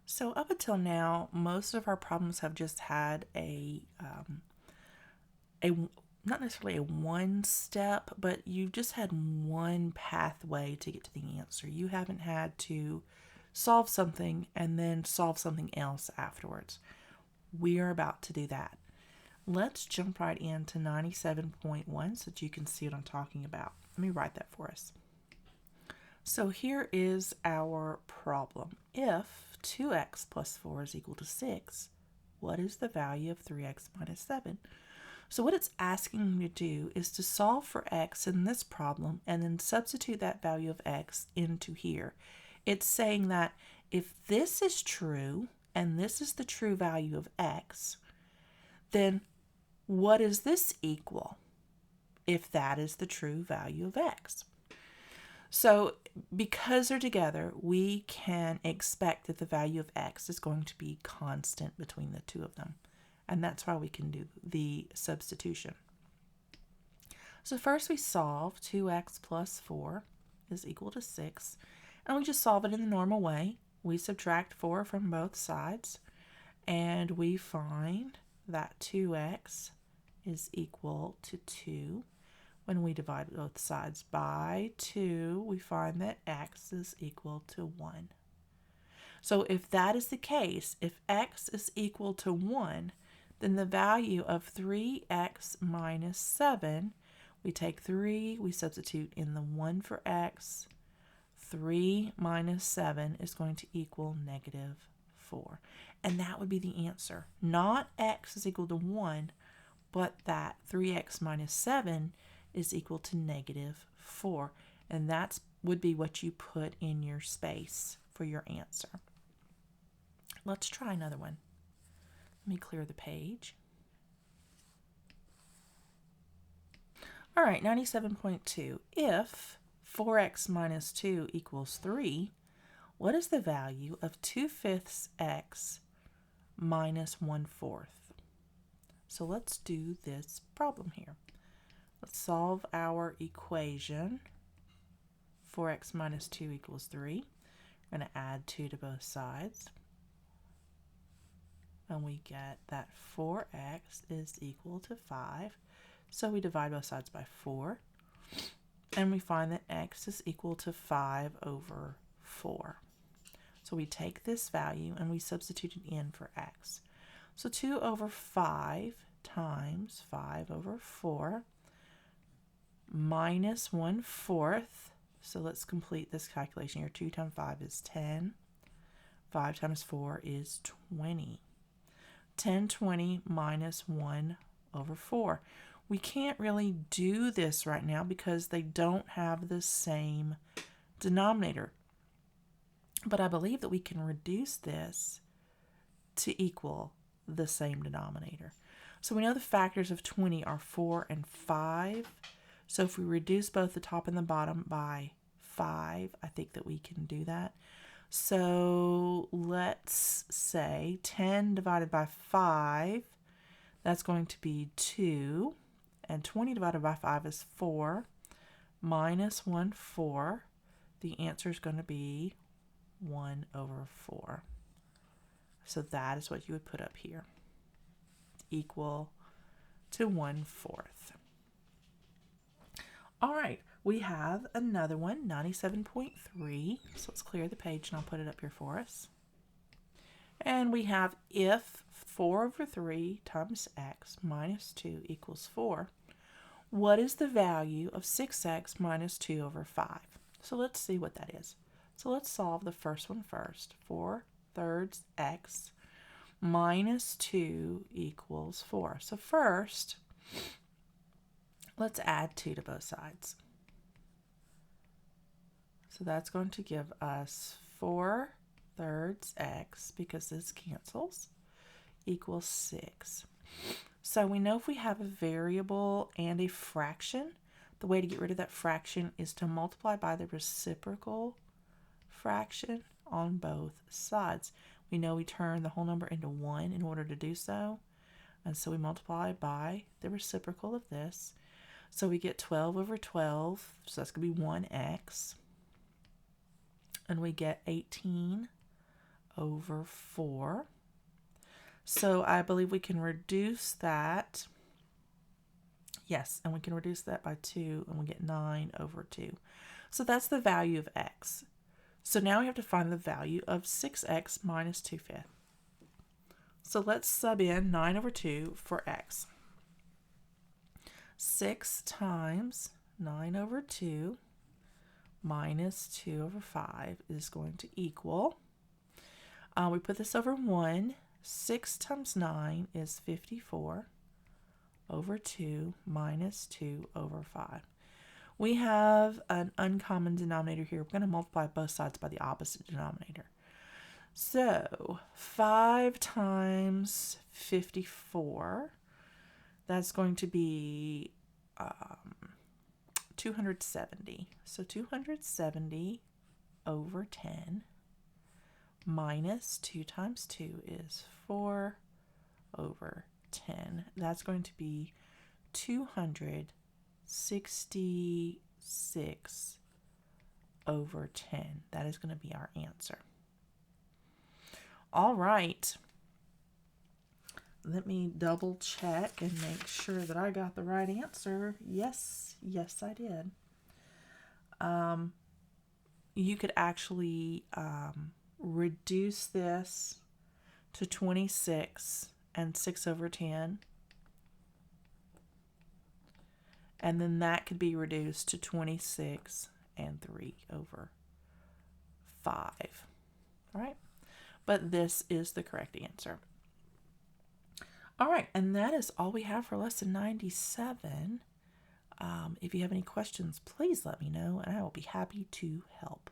So up until now, most of our problems have just had a not necessarily a one step, but you've just had one pathway to get to the answer. You haven't had to solve something and then solve something else afterwards. We are about to do that. Let's jump right into 97.1 so that you can see what I'm talking about. Let me write that for us. So here is our problem. If 2x plus 4 is equal to 6, what is the value of 3x minus 7? So what it's asking you to do is to solve for x in this problem and then substitute that value of x into here. It's saying that if this is true and this is the true value of x, then what does this equal if that is the true value of x? So because they're together, we can expect that the value of x is going to be constant between the two of them. And that's why we can do the substitution. So first we solve 2x plus 4 is equal to 6. And we just solve it in the normal way. We subtract 4 from both sides. And we find that 2x is equal to 2. When we divide both sides by 2, we find that x is equal to 1. So if that is the case, if x is equal to 1, then the value of 3x minus 7, we take 3, we substitute in the 1 for x. 3 minus 7 is going to equal negative 4. And that would be the answer. Not x is equal to 1, but that 3x minus 7 is equal to negative 4. And that would be what you put in your space for your answer. Let's try another one. Let me clear the page. All right, 97.2. If 4x minus 2 equals 3, what is the value of 2/5 x minus 1/4? So let's do this problem here. Let's solve our equation. 4x minus 2 equals 3. We're going to add 2 to both sides. And we get that 4x is equal to 5. So we divide both sides by 4. And we find that x is equal to 5 over 4. So we take this value and we substitute it in for x. So 2 over 5 times 5 over 4 minus 1/4. So let's complete this calculation here. 2 times 5 is 10. 5 times 4 is 20. 10/20 minus 1 over 4. We can't really do this right now because they don't have the same denominator. But I believe that we can reduce this to equal the same denominator. So we know the factors of 20 are 4 and 5. So if we reduce both the top and the bottom by 5, I think that we can do that. So let's say 10 divided by 5, that's going to be 2. And 20 divided by 5 is 4. Minus 1/4. The answer is going to be 1 over 4. So that is what you would put up here. Equal to 1/4. All right, we have another one, 97.3. So let's clear the page and I'll put it up here for us. And we have if 4 over 3 times x minus 2 equals 4, what is the value of 6x minus 2 over 5? So let's see what that is. So let's solve the first one first. 4/3 x minus 2 equals 4. So first, let's add 2 to both sides. So that's going to give us 4/3 x, because this cancels, equals 6. So we know if we have a variable and a fraction, the way to get rid of that fraction is to multiply by the reciprocal fraction on both sides. We know we turn the whole number into 1 in order to do so. And so we multiply by the reciprocal of this. So we get 12 over 12, so that's going to be 1x. And we get 18 over 4. So I believe we can reduce that. Yes, and we can reduce that by 2, and we get 9 over 2. So that's the value of x. So now we have to find the value of 6x minus 2/5. So let's sub in 9 over 2 for x. 6 times 9 over 2 minus 2 over 5 is going to equal, we put this over 1, 6 times 9 is 54 over 2 minus 2 over 5. We have an uncommon denominator here. We're going to multiply both sides by the opposite denominator. So 5 times 54, that's going to be 270. So 270 over 10 minus 2 times 2 is 4 over 10. That's going to be 266 over 10. That is going to be our answer. All right. Let me double check and make sure that I got the right answer. Yes, I did. You could actually reduce this to 26 and 6 over 10. And then that could be reduced to 26 and 3 over 5. All right. But this is the correct answer. All right, and that is all we have for lesson 97. If you have any questions, please let me know, and I will be happy to help.